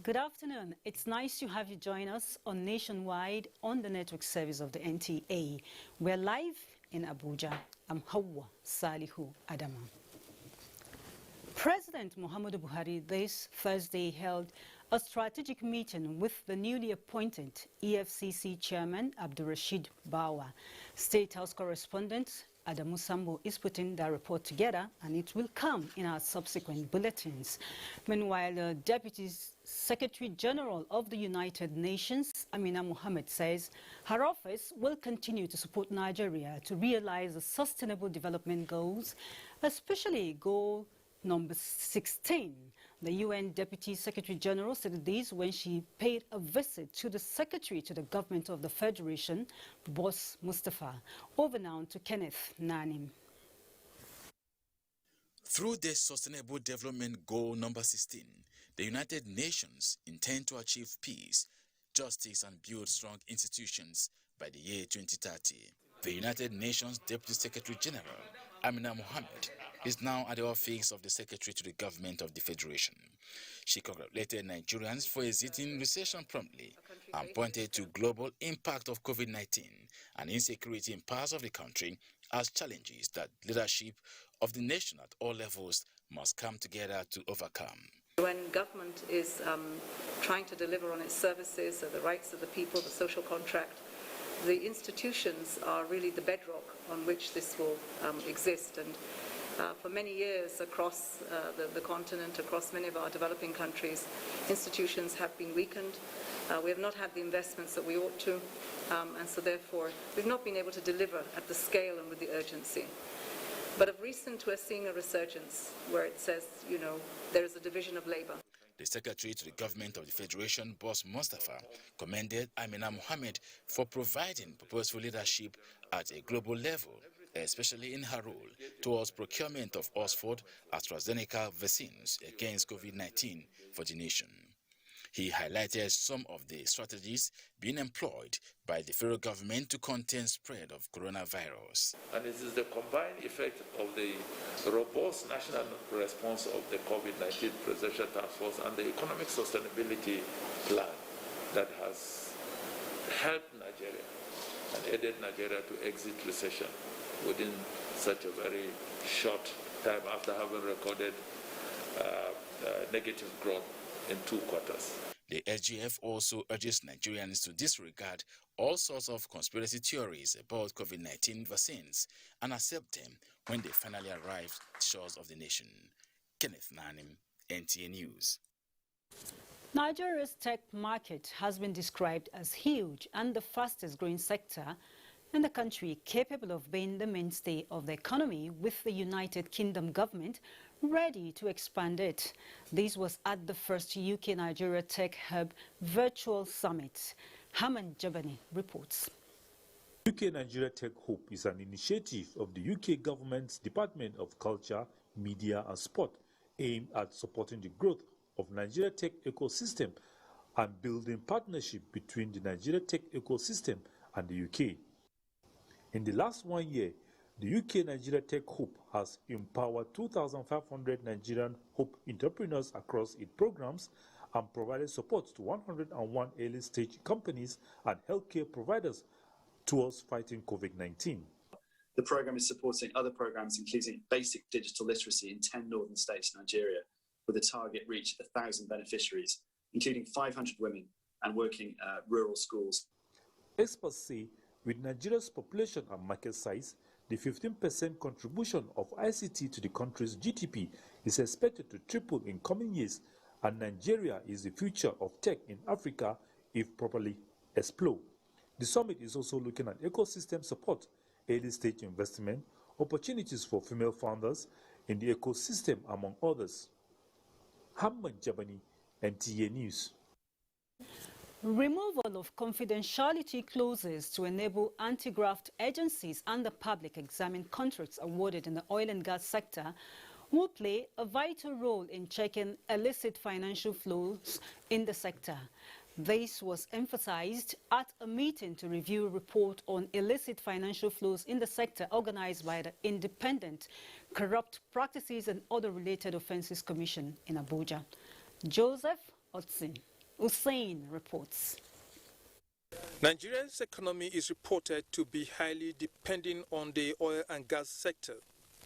Good afternoon. It's nice to have you join us on Nationwide on the network service of the NTA. We're live in Abuja. I'm Hawa Salihu Adama. President Muhammadu Buhari this Thursday held a strategic meeting with the newly appointed EFCC Chairman Abdurrashid Bawa. State House correspondent Adamu Sambo is putting the report together, and it will come in our subsequent bulletins. Meanwhile, the Deputy Secretary General of the United Nations, Amina Mohammed, says her office will continue to support Nigeria to realize the Sustainable Development Goals, especially Goal Number 16. The UN Deputy Secretary General said this when she paid a visit to the Secretary to the Government of the Federation, Boss Mustafa. Over now to Kenneth Nanim. Through the Sustainable Development Goal number 16, the United Nations intend to achieve peace, justice and build strong institutions by the year 2030. The United Nations Deputy Secretary General, Amina Mohammed, is now at the office of the Secretary to the Government of the Federation. She congratulated Nigerians for exiting recession promptly and pointed to global impact of COVID-19 and insecurity in parts of the country as challenges that leadership of the nation at all levels must come together to overcome. When government is trying to deliver on its services, the rights of the people, the social contract, the institutions are really the bedrock on which this will exist. And for many years across the continent, across many of our developing countries, institutions have been weakened. We have not had the investments that we ought to, and so therefore we've not been able to deliver at the scale and with the urgency. But of recent, we're seeing a resurgence where it says, you know, there is a division of labor. The Secretary to the Government of the Federation, Boss Mustafa, commended Amina Mohammed for providing purposeful leadership at a global level, especially in her role towards procurement of Oxford AstraZeneca vaccines against COVID-19 for the nation. He highlighted some of the strategies being employed by the federal government to contain spread of coronavirus. And it is the combined effect of the robust national response of the COVID-19 Presidential Task Force and the economic sustainability plan that has helped Nigeria and aided Nigeria to exit recession within such a very short time after having recorded negative growth in 2 quarters. The SGF also urges Nigerians to disregard all sorts of conspiracy theories about COVID-19 vaccines and accept them when they finally arrive to the shores of the nation. Kenneth Nanim, NTA News. Nigeria's tech market has been described as huge and the fastest growing sector in the country, capable of being the mainstay of the economy, with the United Kingdom government ready to expand it. This was at the first UK-Nigeria Tech Hub Virtual Summit. Haman Jabani reports. UK-Nigeria Tech Hub is an initiative of the UK government's Department of Culture, Media and Sport, aimed at supporting the growth of Nigeria tech ecosystem and building partnership between the Nigeria tech ecosystem and the UK. In the last 1 year, the UK-Nigeria Tech Hub has empowered 2,500 Nigerian Hub entrepreneurs across its programs and provided support to 101 early-stage companies and healthcare providers towards fighting COVID-19. The program is supporting other programs, including basic digital literacy in 10 northern states in Nigeria, with a target reach of 1,000 beneficiaries, including 500 women and working rural schools. Experts say with Nigeria's population and market size, the 15% contribution of ICT to the country's GDP is expected to triple in coming years, and Nigeria is the future of tech in Africa if properly explored. The summit is also looking at ecosystem support, early-stage investment, opportunities for female founders in the ecosystem, among others. Hamman Jabani, NTA News. Removal of confidentiality clauses to enable anti-graft agencies and the public examine contracts awarded in the oil and gas sector will play a vital role in checking illicit financial flows in the sector. This was emphasized at a meeting to review a report on illicit financial flows in the sector organized by the Independent Corrupt Practices and Other Related Offences Commission in Abuja. Joseph Hussein reports. Nigeria's economy is reported to be highly dependent on the oil and gas sector.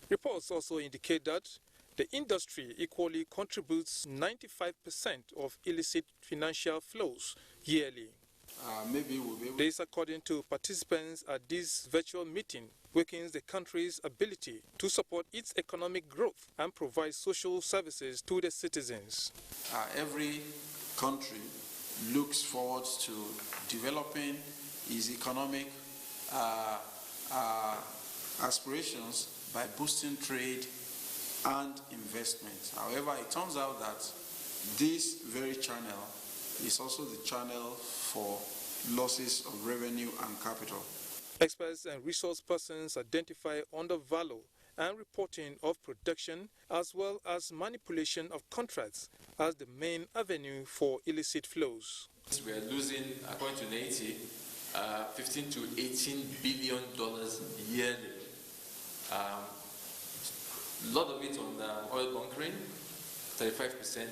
Reports also indicate that the industry equally contributes 95% of illicit financial flows yearly. This, according to participants at this virtual meeting, weakens the country's ability to support its economic growth and provide social services to the citizens. Every country looks forward to developing its economic aspirations by boosting trade and investment. However, it turns out that this very channel is also the channel for losses of revenue and capital. Experts and resource persons identify undervalue and reporting of production as well as manipulation of contracts as the main avenue for illicit flows. We are losing, according to NTA, $15 to $18 billion yearly. A lot of it on oil bunkering, 35%.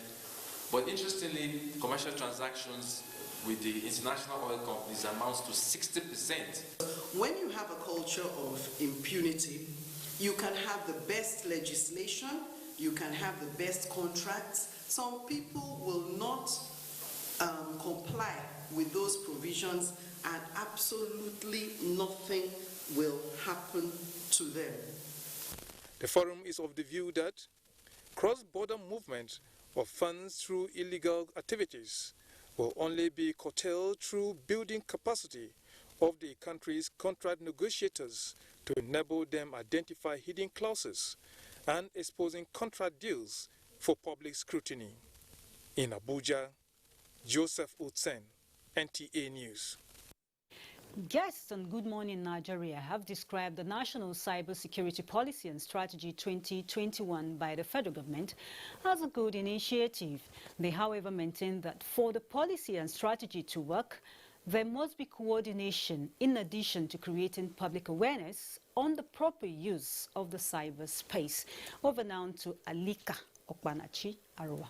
But interestingly, commercial transactions with the international oil companies amounts to 60%. When you have a culture of impunity, you can have the best legislation, you can have the best contracts. Some people will not comply with those provisions, and absolutely nothing will happen to them. The forum is of the view that cross-border movement of funds through illegal activities will only be curtailed through building capacity of the country's contract negotiators to enable them identify hidden clauses and exposing contract deals for public scrutiny. In Abuja, Joseph Utsen, NTA News. Guests on Good Morning Nigeria have described the National Cybersecurity Policy and Strategy 2021 by the federal government as a good initiative. They, however, maintain that for the policy and strategy to work, there must be coordination in addition to creating public awareness on the proper use of the cyberspace. Over now to Alika Okpanachi Arua.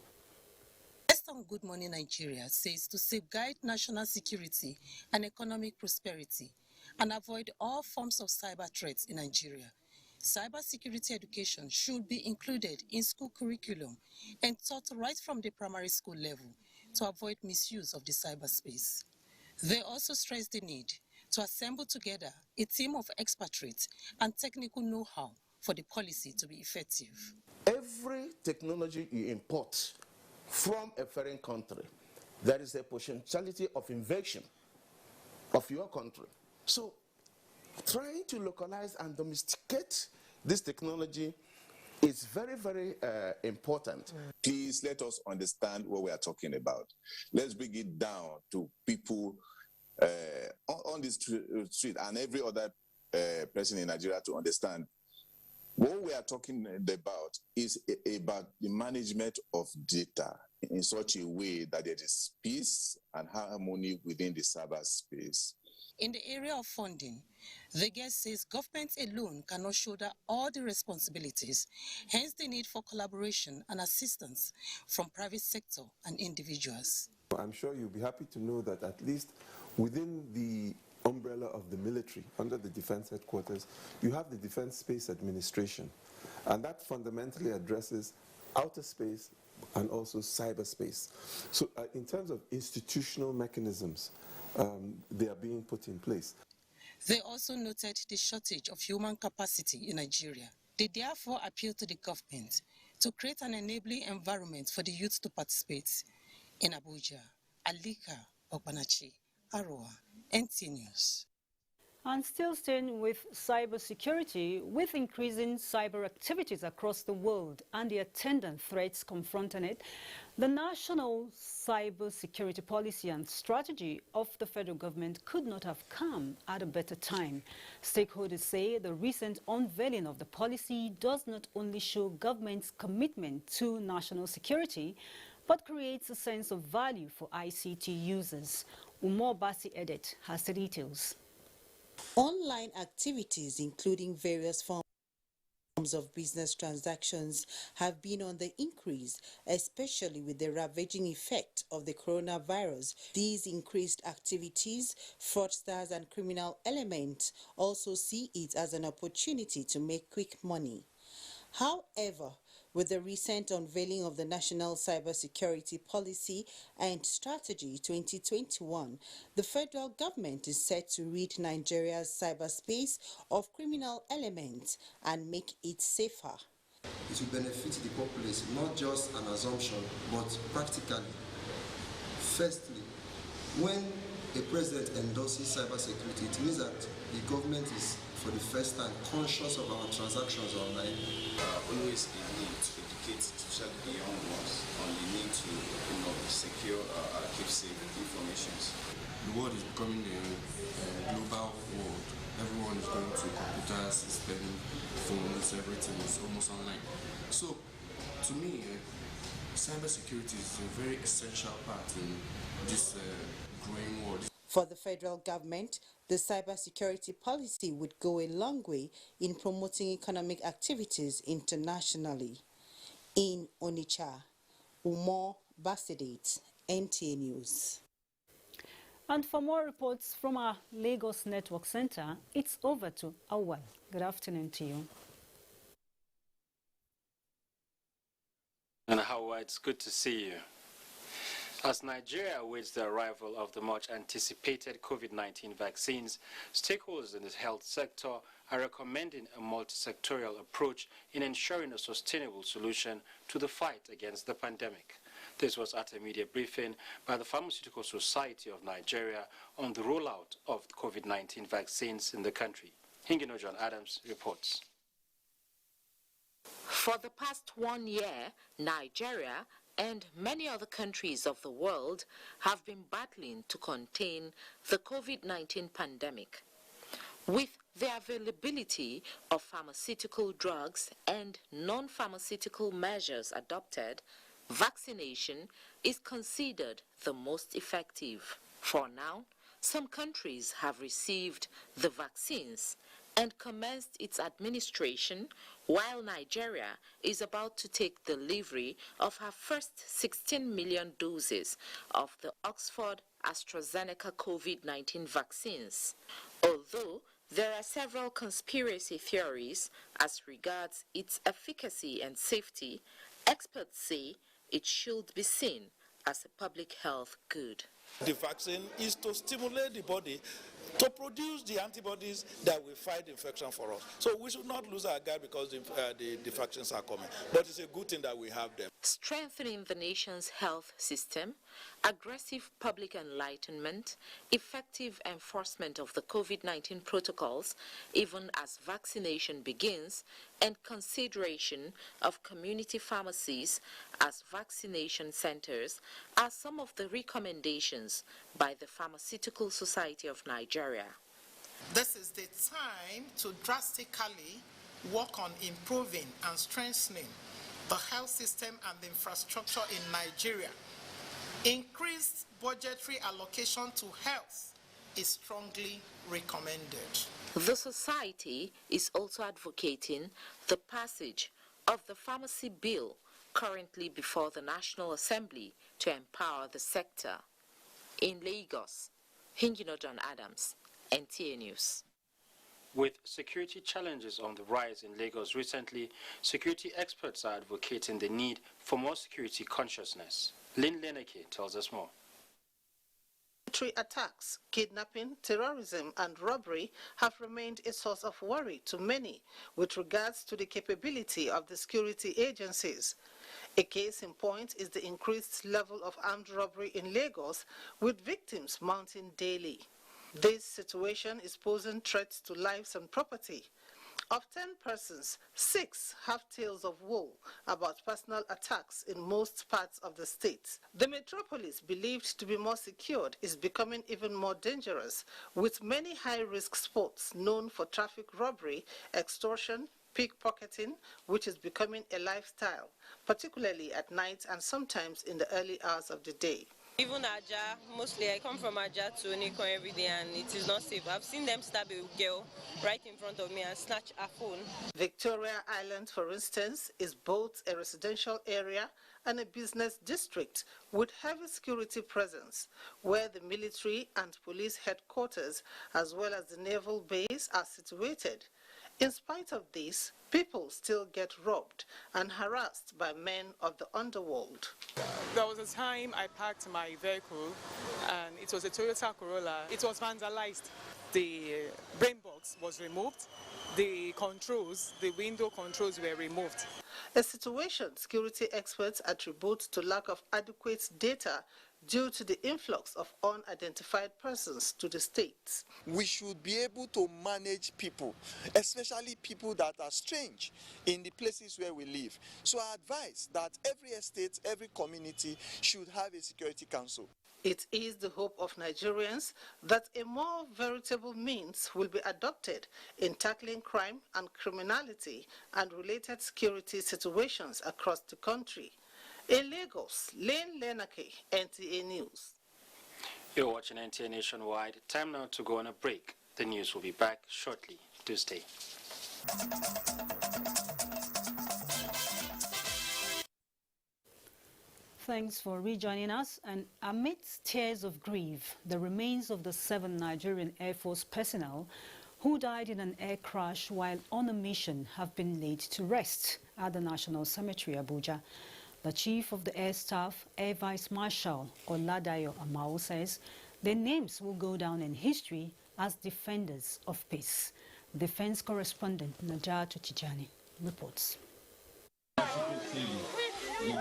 On Good Morning Nigeria says to safeguard national security and economic prosperity and avoid all forms of cyber threats in Nigeria, cybersecurity education should be included in school curriculum and taught right from the primary school level to avoid misuse of the cyberspace. They also stress the need to assemble together a team of expatriates and technical know-how for the policy to be effective. Every technology you import from a foreign country, there is a potentiality of invasion of your country. So trying to localize and domesticate this technology is very, very important. Please let us understand what we are talking about. Let's bring it down to people on the street and every other person in Nigeria to understand. What we are talking about is about the management of data in such a way that there is peace and harmony within the cyberspace. In the area of funding, the guest says government alone cannot shoulder all the responsibilities, hence the need for collaboration and assistance from private sector and individuals. I'm sure you'll be happy to know that at least within the umbrella of the military, under the Defense Headquarters, you have the Defense Space Administration, and that fundamentally addresses outer space and also cyberspace. So in terms of institutional mechanisms, they are being put in place. They also noted the shortage of human capacity in Nigeria. They therefore appealed to the government to create an enabling environment for the youth to participate. In Abuja, Alika Ogbanachi, Aroa, NTA News. And still staying with cybersecurity, with increasing cyber activities across the world and the attendant threats confronting it, the national cybersecurity policy and strategy of the federal government could not have come at a better time. Stakeholders say the recent unveiling of the policy does not only show government's commitment to national security, but creates a sense of value for ICT users. Umar Basi Edet has the details. Online activities, including various forms of business transactions, have been on the increase, especially with the ravaging effect of the coronavirus. These increased activities, fraudsters and criminal elements also see it as an opportunity to make quick money. However, with the recent unveiling of the National Cybersecurity Policy and Strategy 2021, the federal government is set to rid Nigeria's cyberspace of criminal elements and make it safer. It will benefit the populace, not just an assumption, but practically. Firstly, when a president endorses cybersecurity, it means that the government is, for the first time, conscious of our transactions online. Always a need to educate, especially the young ones, on the need to secure, keep safe information. The world is becoming a global world. Everyone is going to computers, systems, phones, everything is almost online. So, to me, cybersecurity is a very essential part in this growing world. For the federal government, the cybersecurity policy would go a long way in promoting economic activities internationally. In Onitsha, Umar Basidet, NTA News. And for more reports from our Lagos Network Center, it's over to Awal. Good afternoon to you. And Howard, it's good to see you. As Nigeria awaits the arrival of the much-anticipated COVID-19 vaccines, stakeholders in the health sector are recommending a multi-sectorial approach in ensuring a sustainable solution to the fight against the pandemic. This was at a media briefing by the Pharmaceutical Society of Nigeria on the rollout of COVID-19 vaccines in the country. Hingino John Adams reports. For the past 1 year, Nigeria and many other countries of the world have been battling to contain the COVID-19 pandemic. With the availability of pharmaceutical drugs and non-pharmaceutical measures adopted, vaccination is considered the most effective. For now, some countries have received the vaccines and commenced its administration, while Nigeria is about to take delivery of her first 16 million doses of the Oxford AstraZeneca COVID-19 vaccines. Although there are several conspiracy theories as regards its efficacy and safety, experts say it should be seen as a public health good. The vaccine is to stimulate the body to produce the antibodies that will fight infection for us. So we should not lose our guard because the vaccines are coming. But it's a good thing that we have them. Strengthening the nation's health system, aggressive public enlightenment, effective enforcement of the COVID-19 protocols, even as vaccination begins, and consideration of community pharmacies as vaccination centers are some of the recommendations by the Pharmaceutical Society of Nigeria. This is the time to drastically work on improving and strengthening the health system and the infrastructure in Nigeria. Increased budgetary allocation to health is strongly recommended. The Society is also advocating the passage of the Pharmacy Bill currently before the National Assembly to empower the sector. In Lagos, Hingino John Adams, NTA News. With security challenges on the rise in Lagos recently, security experts are advocating the need for more security consciousness. Lynn Leneke tells us more. Military attacks, kidnapping, terrorism and robbery have remained a source of worry to many with regards to the capability of the security agencies. A case in point is the increased level of armed robbery in Lagos, with victims mounting daily. This situation is posing threats to lives and property. Of 10 persons, 6 have tales of woe about personal attacks in most parts of the state. The metropolis, believed to be more secured, is becoming even more dangerous, with many high-risk spots known for traffic robbery, extortion, pickpocketing, which is becoming a lifestyle, particularly at night and sometimes in the early hours of the day. Even Aja, mostly I come from Aja to Nikon every day and it is not safe. I've seen them stab a girl right in front of me and snatch her phone. Victoria Island, for instance, is both a residential area and a business district with heavy security presence, where the military and police headquarters as well as the naval base are situated. In spite of this, people still get robbed and harassed by men of the underworld. There was a time I parked my vehicle and it was a Toyota Corolla. It was vandalized. The brain box was removed. The controls, the window controls were removed. A situation security experts attribute to lack of adequate data due to the influx of unidentified persons to the states. We should be able to manage people, especially people that are strange in the places where we live. So I advise that every estate, every community should have a security council. It is the hope of Nigerians that a more veritable means will be adopted in tackling crime and criminality and related security situations across the country. In Lagos, Lane Lenake, NTA News. You're watching NTA Nationwide. Time now to go on a break. The news will be back shortly. Do stay. Thanks for rejoining us. And amidst tears of grief, the remains of the 7 Nigerian Air Force personnel who died in an air crash while on a mission have been laid to rest at the National Cemetery, Abuja. The Chief of the Air Staff, Air Vice Marshal Oladayo Amao, says their names will go down in history as defenders of peace. Defense correspondent Najatu Tijani reports.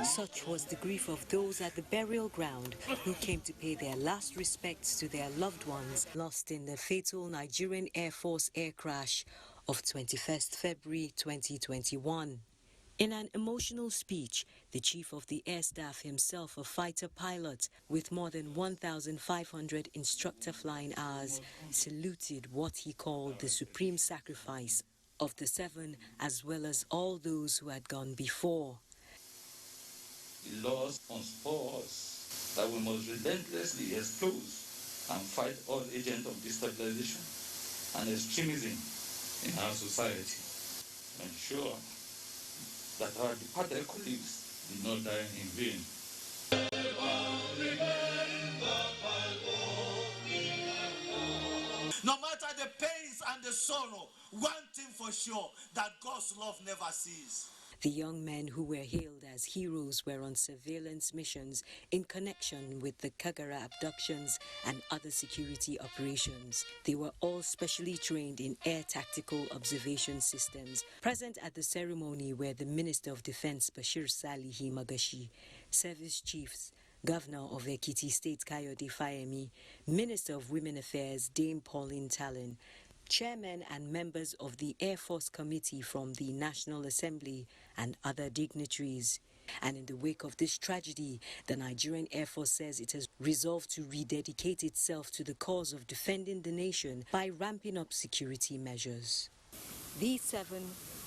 Such was the grief of those at the burial ground who came to pay their last respects to their loved ones lost in the fatal Nigerian Air Force air crash of 21st February 2021. In an emotional speech, the Chief of the Air Staff, himself a fighter pilot with more than 1,500 instructor flying hours, saluted what he called the supreme sacrifice of the 7 as well as all those who had gone before. The laws conspire us that we must relentlessly expose and fight all agents of destabilization and extremism in our society to ensure that our departed colleagues did not die in vain. No matter the pains and the sorrow, one thing for sure, that God's love never ceases. The young men who were hailed as heroes were on surveillance missions in connection with the Kagara abductions and other security operations. They were all specially trained in air tactical observation systems. Present at the ceremony were the Minister of Defense Bashir Salihi Magashi, service chiefs, Governor of Ekiti State Kayode Fayemi, Minister of Women Affairs Dame Pauline Talon, chairmen and members of the Air Force Committee from the National Assembly and other dignitaries. And in the wake of this tragedy, the Nigerian Air Force says it has resolved to rededicate itself to the cause of defending the nation by ramping up security measures. These 7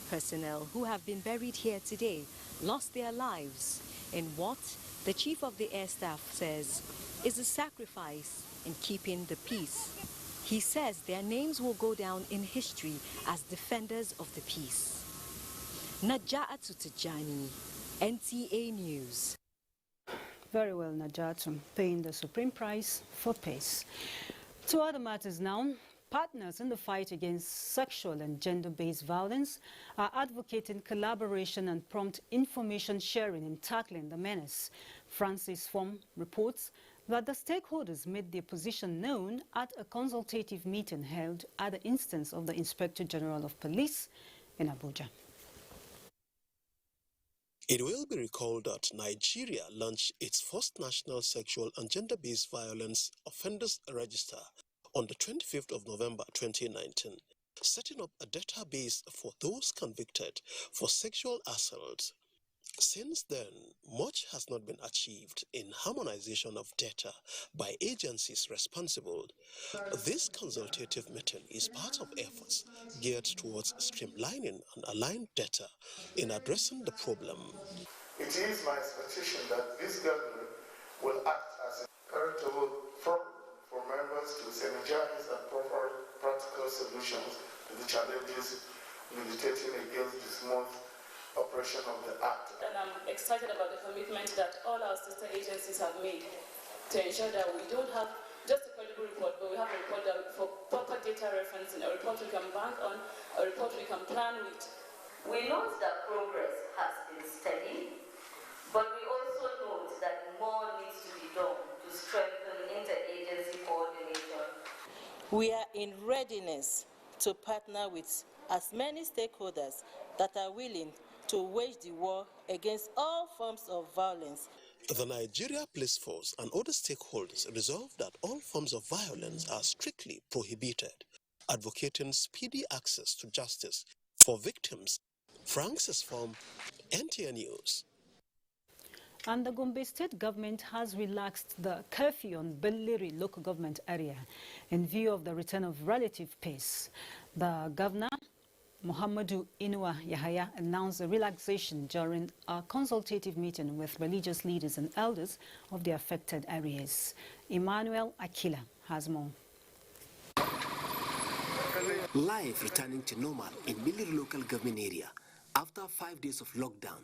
personnel who have been buried here today lost their lives in what the Chief of the Air Staff says is a sacrifice in keeping the peace. He says their names will go down in history as defenders of the peace. Najatu Tijani, NTA News. Very well, Najatu, paying the supreme price for peace. To other matters now. Partners in the fight against sexual and gender-based violence are advocating collaboration and prompt information sharing in tackling the menace. Francis Fom reports But the stakeholders made their position known at a consultative meeting held at the instance of the Inspector General of Police in Abuja. It will be recalled that Nigeria launched its first national sexual and gender-based violence offenders register on the 25th of November 2019, setting up a database for those convicted for sexual assault. Since then, much has not been achieved in harmonization of data by agencies responsible. This consultative meeting is part of efforts geared towards streamlining and aligned data in addressing the problem. It is my expectation that this gathering will act as a veritable forum for members to synergize and provide practical solutions to the challenges militating against the smooth operation of the Act. And I'm excited about the commitment that all our sister agencies have made to ensure that we don't have just a credible report, but we have a report that for proper data referencing, a report we can bank on, a report we can plan with. We note that progress has been steady, but we also note that more needs to be done to strengthen interagency coordination. We are in readiness to partner with as many stakeholders that are willing to wage the war against all forms of violence. The Nigeria Police Force and other stakeholders resolved that all forms of violence are strictly prohibited, advocating speedy access to justice for victims. Francis from NTA News. And the Gombe State government has relaxed the curfew on Belliri local government area in view of the return of relative peace. The governor, Muhammadu Inuwa Yahaya, announced the relaxation during a consultative meeting with religious leaders and elders of the affected areas. Emmanuel Akila has more. Life returning to normal in Belliri local government area after 5 days of lockdown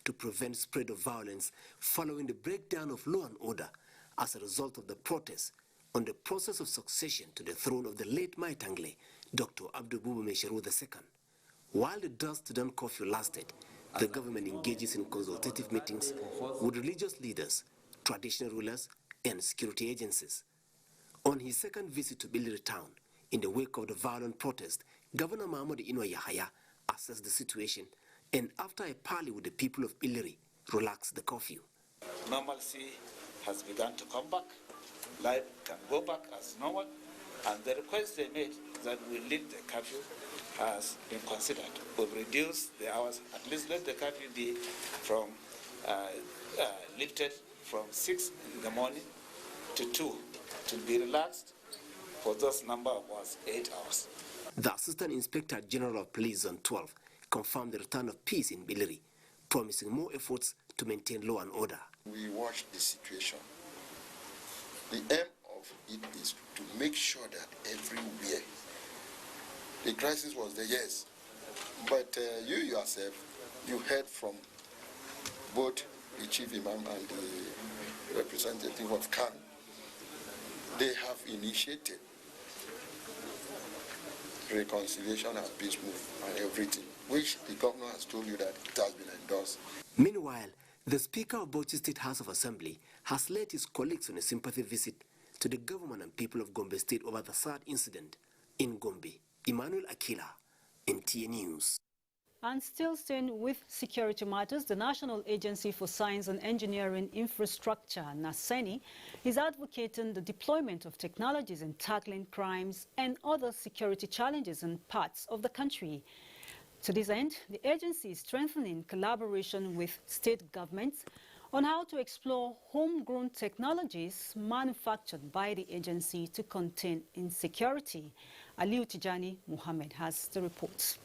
to prevent spread of violence following the breakdown of law and order as a result of the protests on the process of succession to the throne of the late Maitangle, Dr. Abdul Bubu Mesharu II. While the dust-to-dawn curfew lasted, the government engages in consultative meetings with religious leaders, traditional rulers, and security agencies. On his second visit to Belliri town, in the wake of the violent protest, Governor Muhammadu Inuwa Yahaya assessed the situation and, after a parley with the people of Belliri, relaxed the curfew. Normalcy has begun to come back. Life can go back as normal, and the request they made that we lift the curfew has been considered. We've reduced the hours, at least let the curfew be from lifted from 6 in the morning to 2, to be relaxed for those number of hours, 8 hours. The Assistant Inspector General of Police Zone 12 confirmed the return of peace in Belliri, promising more efforts to maintain law and order. We watch the situation. The aim of it is to make sure that everywhere, the crisis was there, yes, but you yourself, you heard from both the chief imam and the representative of Khan. They have initiated reconciliation and peace move and everything, which the governor has told you that it has been endorsed. Meanwhile, the Speaker of Bauchi State House of Assembly has led his colleagues on a sympathy visit to the government and people of Gombe State over the sad incident in Gombe. Emmanuel Akila, NTA News. And still staying with security matters, the National Agency for Science and Engineering Infrastructure, NASENI, is advocating the deployment of technologies in tackling crimes and other security challenges in parts of the country. To this end, the agency is strengthening collaboration with state governments on how to explore homegrown technologies manufactured by the agency to contain insecurity. Aliu Tijani Muhammad has the report.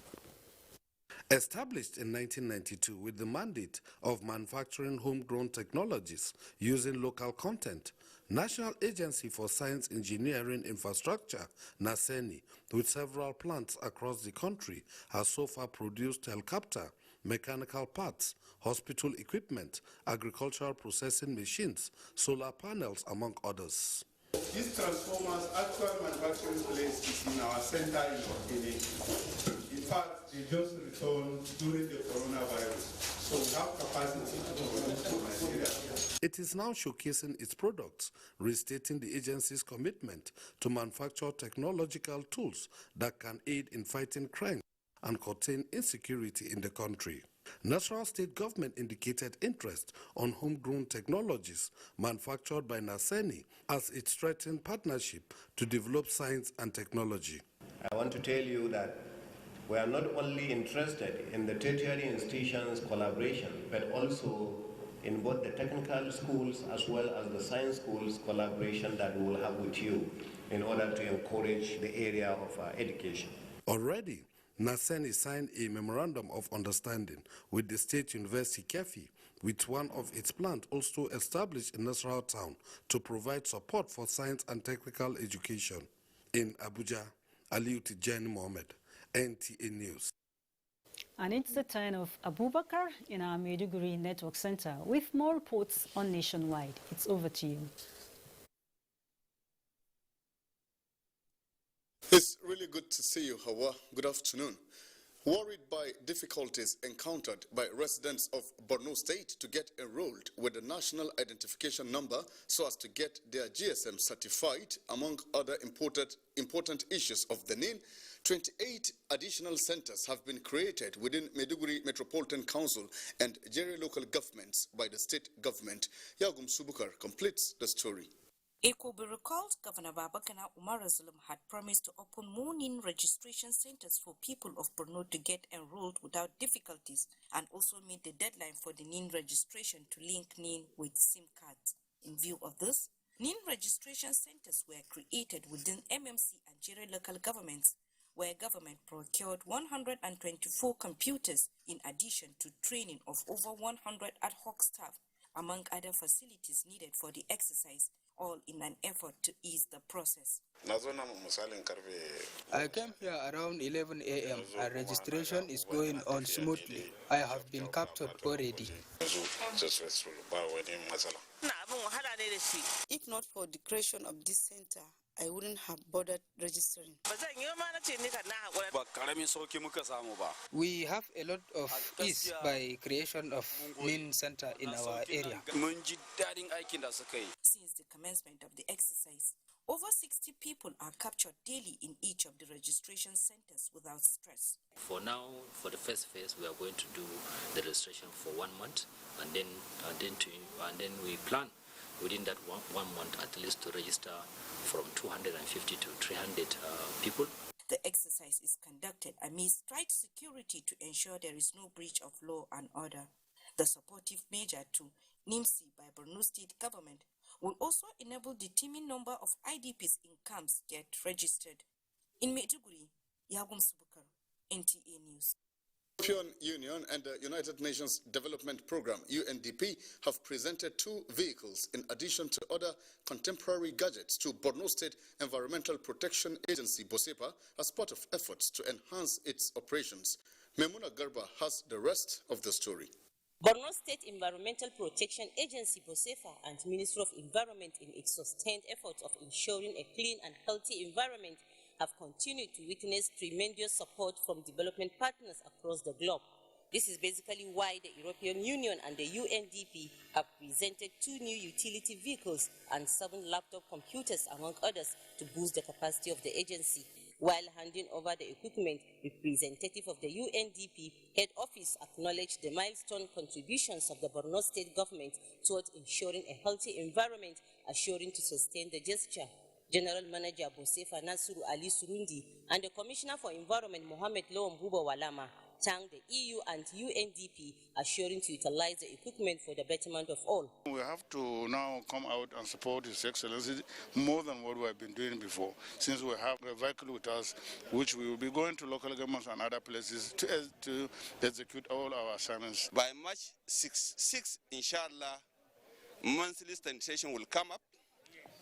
Established in 1992 with the mandate of manufacturing homegrown technologies using local content, National Agency for Science Engineering Infrastructure, NASENI, with several plants across the country, has so far produced helicopter, mechanical parts, hospital equipment, agricultural processing machines, solar panels, among others. These transformers, actual manufacturing place is in our center in Okene. In fact, they just returned during the coronavirus, so we have capacity to produce from Nigeria. It is now showcasing its products, restating the agency's commitment to manufacture technological tools that can aid in fighting crime and contain insecurity in the country. National state government indicated interest on homegrown technologies manufactured by Naseni as it strengthened partnership to develop science and technology. I want to tell you that we are not only interested in the tertiary institutions' collaboration, but also in both the technical schools as well as the science schools collaboration that we will have with you in order to encourage the area of education. Already, Naseni signed a memorandum of understanding with the State University Kefi, with one of its plants also established in Nasarawa town to provide support for science and technical education. In Abuja, Aliu Tijani Mohammed, NTA News. And it's the turn of Abubakar in our Maiduguri Network Center with more reports on Nationwide. It's over to you. It's really good to see you, Hawa. Good afternoon. Worried by difficulties encountered by residents of Borno State to get enrolled with the National Identification Number so as to get their GSM certified, among other important issues of the NIN, 28 additional centers have been created within Maiduguri Metropolitan Council and Jere local governments by the state government. Yagum Subukar completes the story. It could be recalled Governor Babakana Umar Zulum had promised to open more NIN registration centers for people of Borno to get enrolled without difficulties and also meet the deadline for the NIN registration to link NIN with SIM cards. In view of this, NIN registration centers were created within MMC and Jere local governments, where government procured 124 computers in addition to training of over 100 ad hoc staff, among other facilities needed for the exercise, all in an effort to ease the process. I came here around 11 a.m. and registration is going on smoothly. I have been captured already. If not for the creation of this center, I wouldn't have bothered registering. We have a lot of ease by creation of NIN center in our area. Since the commencement of the exercise, over 60 people are captured daily in each of the registration centers without stress. For now, for the first phase, we are going to do the registration for 1 month, and then we plan within that one month at least to register from 250 to 300 people. The exercise is conducted amidst tight security to ensure there is no breach of law and order. The supportive measure to NIMC by Borno State government will also enable the teeming number of IDPs in camps get registered. In Maiduguri, Yagum Subukar, NTA News. European Union and the United Nations Development Programme, UNDP, have presented 2 vehicles in addition to other contemporary gadgets to Borno State Environmental Protection Agency, BOSEPA, as part of efforts to enhance its operations. Memuna Garba has the rest of the story. Borno State Environmental Protection Agency, BOSEPA, and Ministry of Environment, in its sustained efforts of ensuring a clean and healthy environment, have continued to witness tremendous support from development partners across the globe. This is basically why the European Union and the UNDP have presented 2 new utility vehicles and 7 laptop computers, among others, to boost the capacity of the agency. While handing over the equipment, representative of the UNDP head office acknowledged the milestone contributions of the Borno State government towards ensuring a healthy environment, assuring to sustain the gesture. General Manager BOSEPA Nasuru Ali Surundi and the Commissioner for Environment Mohammed Lawam Buba Walama thanked the EU and UNDP, assuring to utilize the equipment for the betterment of all. We have to now come out and support His Excellency more than what we have been doing before, since we have a vehicle with us, which we will be going to local governments and other places to execute all our assignments. By March 6, inshallah, monthly sanitation will come up,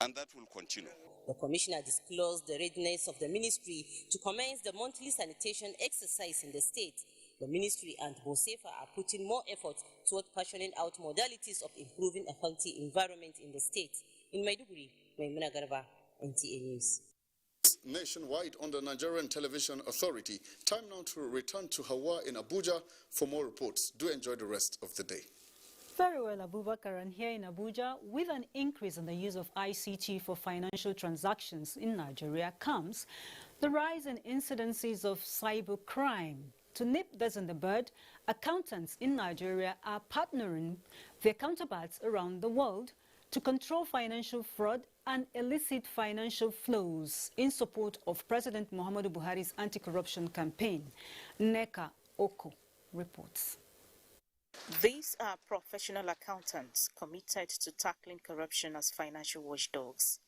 and that will continue. The Commissioner disclosed the readiness of the Ministry to commence the monthly sanitation exercise in the state. The Ministry and BOSEPA are putting more effort toward passioning out modalities of improving a healthy environment in the state. In Maiduguri, Maimuna Garba, NTA News. Nationwide on the Nigerian Television Authority. Time now to return to Hawa in Abuja for more reports. Do enjoy the rest of the day. Very well, Abubakar, and here in Abuja, with an increase in the use of ICT for financial transactions in Nigeria comes the rise in incidences of cybercrime. To nip this in the bud, accountants in Nigeria are partnering their counterparts around the world to control financial fraud and illicit financial flows in support of President Muhammadu Buhari's anti-corruption campaign. Neka Oko reports. These are professional accountants committed to tackling corruption as financial watchdogs.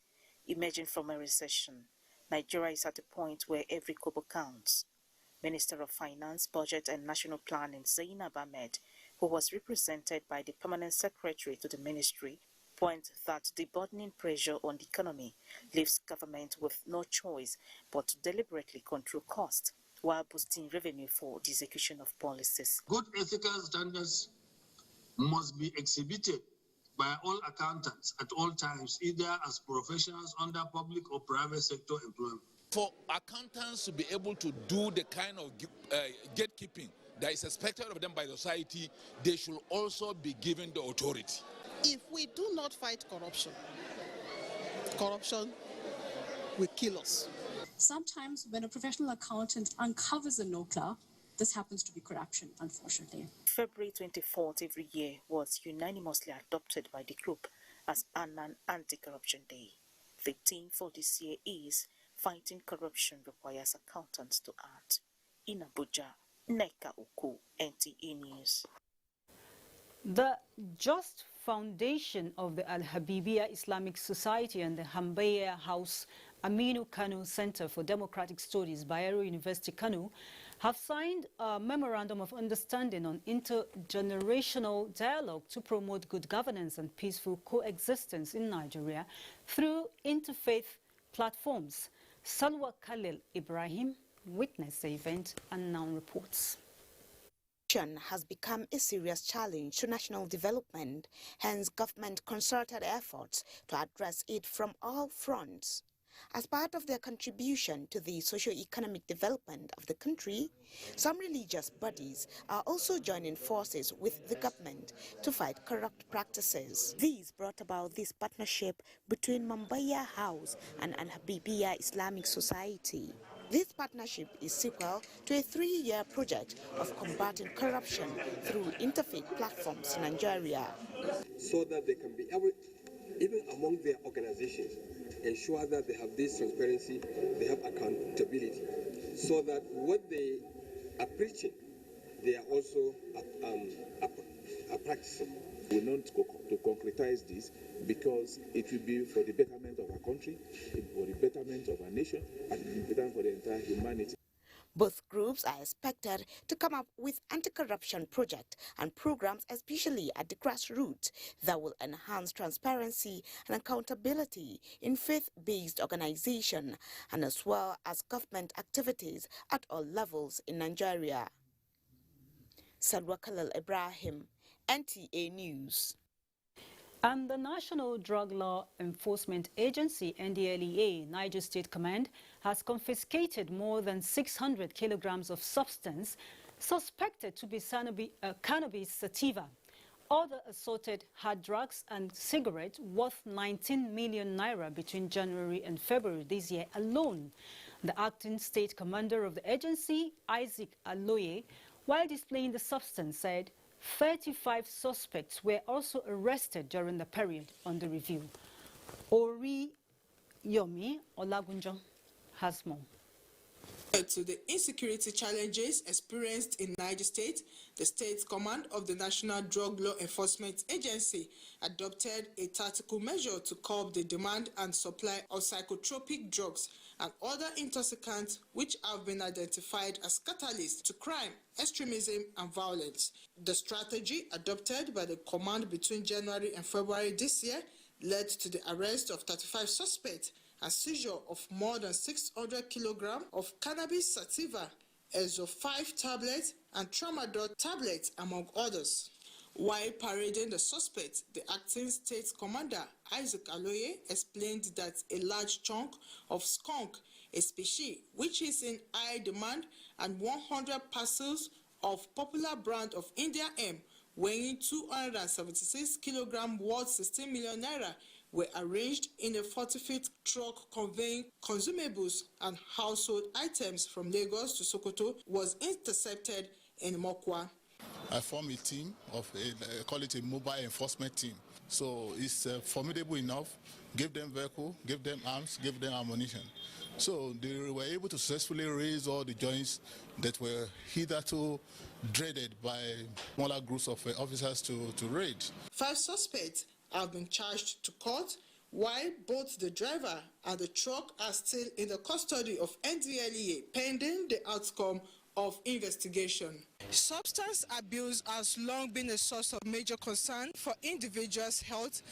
Emerging from a recession, Nigeria is at a point where every kobo counts. Minister of Finance, Budget and National Planning Zainab Ahmed, who was represented by the Permanent Secretary to the ministry, points that the burdening pressure on the economy leaves government with no choice but to deliberately control costs while boosting revenue for the execution of policies. Good ethical standards must be exhibited by all accountants at all times, either as professionals under public or private sector employment. For accountants to be able to do the kind of gatekeeping that is expected of them by society, they should also be given the authority. If we do not fight corruption, corruption will kill us. Sometimes when a professional accountant uncovers a NOCLA, this happens to be corruption, unfortunately. February 24th every year was unanimously adopted by the group as an anti-corruption day. The theme for this year is Fighting Corruption Requires Accountants to Act. In Abuja, Neka Uku, NTA News. The Just Foundation of the Al-Habibiyya Islamic Society and the Hambayya House Aminu Kano Center for Democratic Studies, Bayero University, Kano, have signed a memorandum of understanding on intergenerational dialogue to promote good governance and peaceful coexistence in Nigeria through interfaith platforms. Salwa Khalil Ibrahim witnessed the event and now reports. Has become a serious challenge to national development, hence government concerted efforts to address it from all fronts. As part of their contribution to the socio-economic development of the country, some religious bodies are also joining forces with the government to fight corrupt practices. These brought about this partnership between Hambayya House and Al-Habibiyya Islamic Society. This partnership is sequel to a 3-year project of combating corruption through interfaith platforms in Nigeria. So that they can be able, even among their organizations, ensure that they have this transparency, they have accountability, so that what they are preaching, they are also practicing. We want to concretize this because it will be for the betterment of our country, for the betterment of our nation, and the betterment for the entire humanity. Both groups are expected to come up with anti-corruption projects and programs, especially at the grassroots, that will enhance transparency and accountability in faith-based organizations and as well as government activities at all levels in Nigeria. Salwa Khalil Ibrahim, NTA News. And the National Drug Law Enforcement Agency, NDLEA, Niger State Command, has confiscated more than 600 kilograms of substance suspected to be cannabis sativa. Other assorted hard drugs and cigarettes worth 19 million naira between January and February this year alone. The acting state commander of the agency, Isaac Aloye, while displaying the substance, said 35 suspects were also arrested during the period under review. Ori Yomi Olagunjo has more. To the insecurity challenges experienced in Niger State, the State Command of the National Drug Law Enforcement Agency adopted a tactical measure to curb the demand and supply of psychotropic drugs and other intoxicants which have been identified as catalysts to crime, extremism and violence. The strategy adopted by the command between January and February this year led to the arrest of 35 suspects and seizure of more than 600 kilograms of cannabis sativa, Azo-5 tablets and tramadol tablets, among others. While parading the suspects, the acting state commander, Isaac Aloye, explained that a large chunk of skunk, a species which is in high demand, and 100 parcels of popular brand of India M weighing 276 kilograms worth 16 million naira were arranged in a 40-feet truck conveying consumables and household items from Lagos to Sokoto was intercepted in Mokwa. I form a team of, call it a mobile enforcement team. So it's formidable enough, give them vehicle, give them arms, give them ammunition. So they were able to successfully raise all the joints that were hitherto dreaded by smaller groups of officers to raid. 5 suspects have been charged to court, while both the driver and the truck are still in the custody of NTA pending the outcome of investigation. Substance abuse has long been a source of major concern for individuals' health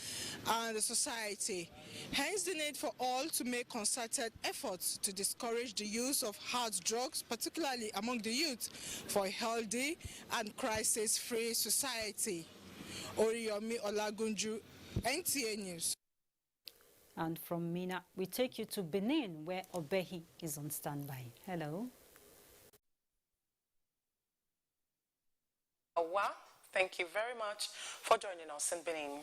and the society. Hence the need for all to make concerted efforts to discourage the use of hard drugs, particularly among the youth, for a healthy and crisis-free society. Oriyomi Olagunju, NTA News. And from Mina, we take you to Benin, where Obehi is on standby. Hello. Thank you very much for joining us in Benin.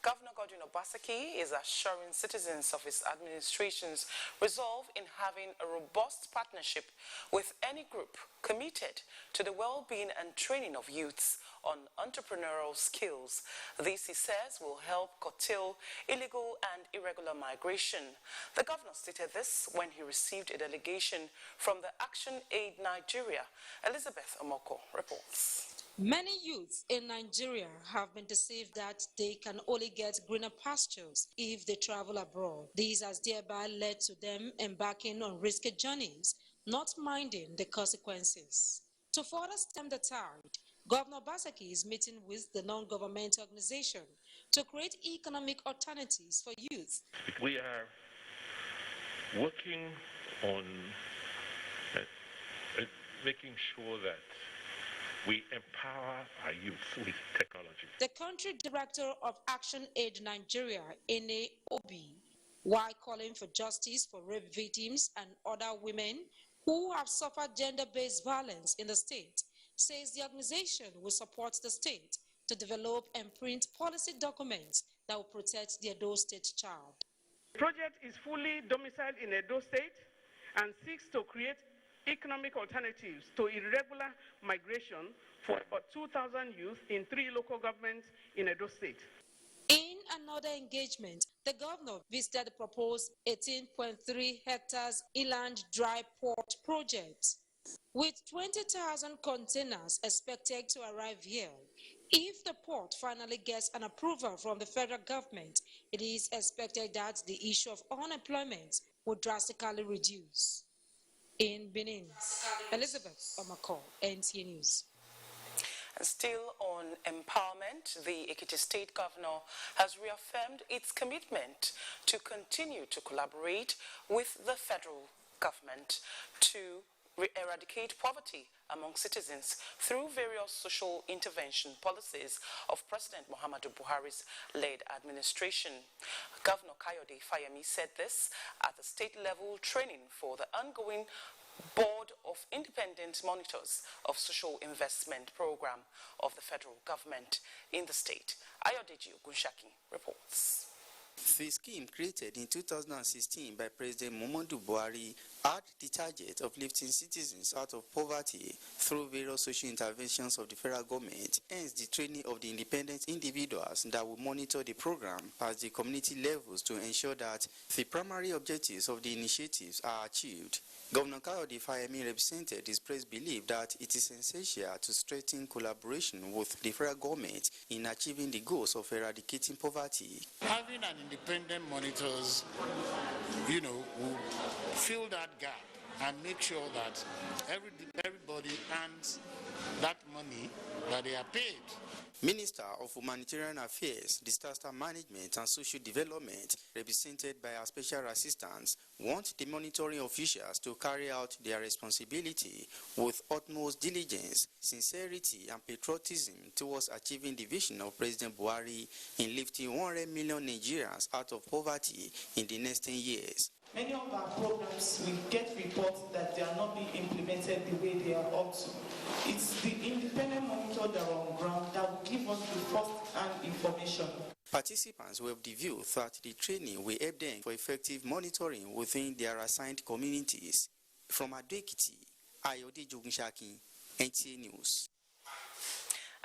Governor Godwin Obaseki is assuring citizens of his administration's resolve in having a robust partnership with any group committed to the well-being and training of youths on entrepreneurial skills. This, he says, will help curtail illegal and irregular migration. The governor stated this when he received a delegation from the Action Aid Nigeria. Elizabeth Omoko reports. Many youths in Nigeria have been deceived that they can only get greener pastures if they travel abroad. This has thereby led to them embarking on risky journeys, not minding the consequences. To further stem the tide, Governor Obaseki is meeting with the non-governmental organization to create economic alternatives for youth. We are working on making sure that we empower our youth with technology. The country director of Action Aid Nigeria, Ene Obi, while calling for justice for rape victims and other women who have suffered gender-based violence in the state, says the organization will support the state to develop and print policy documents that will protect the Edo State child. The project is fully domiciled in Edo State and seeks to create economic alternatives to irregular migration for about 2,000 youth in 3 local governments in Edo State. In another engagement, the governor visited the proposed 18.3 hectares inland dry port project, with 20,000 containers expected to arrive here. If the port finally gets an approval from the federal government, it is expected that the issue of unemployment will drastically reduce. In Benin, Elizabeth Omako, NTA News. And still on empowerment, the Ekiti State Governor has reaffirmed its commitment to continue to collaborate with the federal government to eradicate poverty among citizens through various social intervention policies of President Muhammadu Buhari's led administration. Governor Kayode Fayemi said this at the state-level training for the ongoing Board of Independent Monitors of Social Investment Program of the federal government in the state. Ayodeji Ogunshaki reports. The scheme created in 2016 by President Muhammadu Buhari had the target of lifting citizens out of poverty through various social interventions of the federal government, hence the training of the independent individuals that will monitor the program at the community levels to ensure that the primary objectives of the initiatives are achieved. Governor Kayode Fayemi represented his press belief that it is essential to strengthen collaboration with the federal government in achieving the goals of eradicating poverty. Having an independent monitors, will fill that gap and make sure that everybody earns that money that they are paid. Minister of Humanitarian Affairs, Disaster Management and Social Development, represented by our special assistants, want the monitoring officials to carry out their responsibility with utmost diligence, sincerity and patriotism towards achieving the vision of President Buhari in lifting 100 million Nigerians out of poverty in the next 10 years. Many of our programs, we get reports that they are not being implemented the way they are ought to. It's the independent monitor that are on ground that will give us the first-hand information. Participants who have the view that the training will help them for effective monitoring within their assigned communities. From Adekiti, Ayode Jogunshaki, NTA News.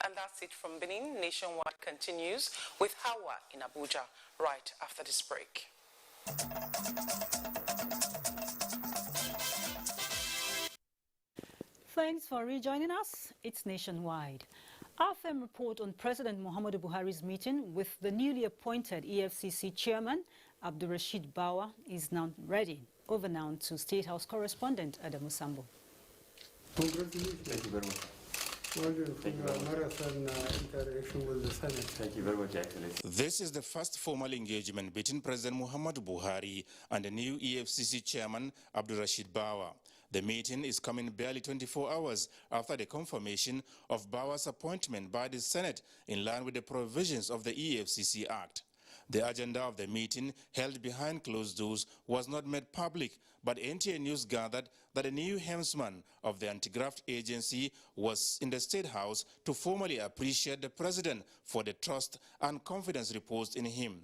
And that's it from Benin. Nationwide continues with Hawa in Abuja right after this break. Thanks for rejoining us. It's Nationwide. Our firm report on President Muhammadu Buhari's meeting with the newly appointed EFCC chairman, Abdurrashid Bawa, is now ready. Over now to State House correspondent Adamu Sambo. Congratulations. Thank you very much. Well done for your marathon interaction with the Senate. Thank you very much, Excellency. This is the first formal engagement between President Muhammadu Buhari and the new EFCC chairman, Abdurrashid Bawa. The meeting is coming barely 24 hours after the confirmation of Bawa's appointment by the Senate in line with the provisions of the EFCC Act. The agenda of the meeting, held behind closed doors, was not made public, but NTA News gathered that the new helmsman of the anti-graft agency was in the State House to formally appreciate the president for the trust and confidence reposed in him.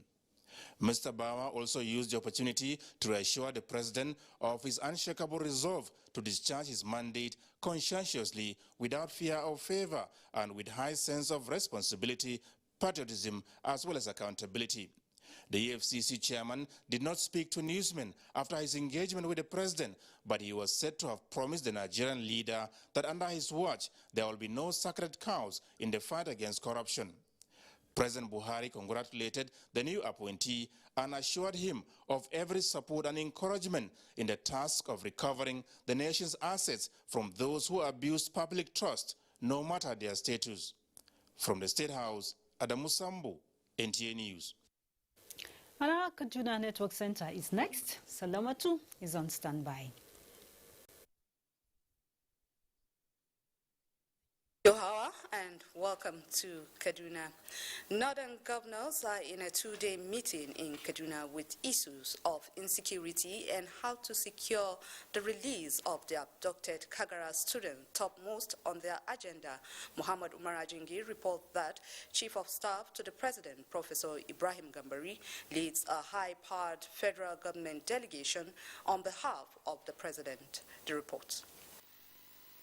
Mr. Bawa also used the opportunity to assure the president of his unshakable resolve to discharge his mandate conscientiously, without fear or favor, and with high sense of responsibility, patriotism, as well as accountability. The EFCC chairman did not speak to newsmen after his engagement with the president, but he was said to have promised the Nigerian leader that under his watch there will be no sacred cows in the fight against corruption. President Buhari congratulated the new appointee and assured him of every support and encouragement in the task of recovering the nation's assets from those who abused public trust, no matter their status. From the State House, Adamu Sambo, NTA News. And our Kaduna Network Center is next. Salamatu is on standby. Yohawa and welcome to Kaduna. Northern governors are in a two-day meeting in Kaduna with issues of insecurity and how to secure the release of the abducted Kagara student topmost on their agenda. Muhammad Umar Ajingi reports that Chief of Staff to the President, Professor Ibrahim Gambari, leads a high-powered federal government delegation on behalf of the President. The report.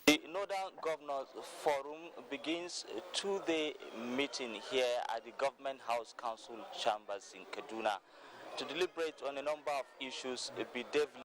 The Northern Governors Forum begins a two-day meeting here at the Government House Council chambers in Kaduna to deliberate on a number of issues bedeviling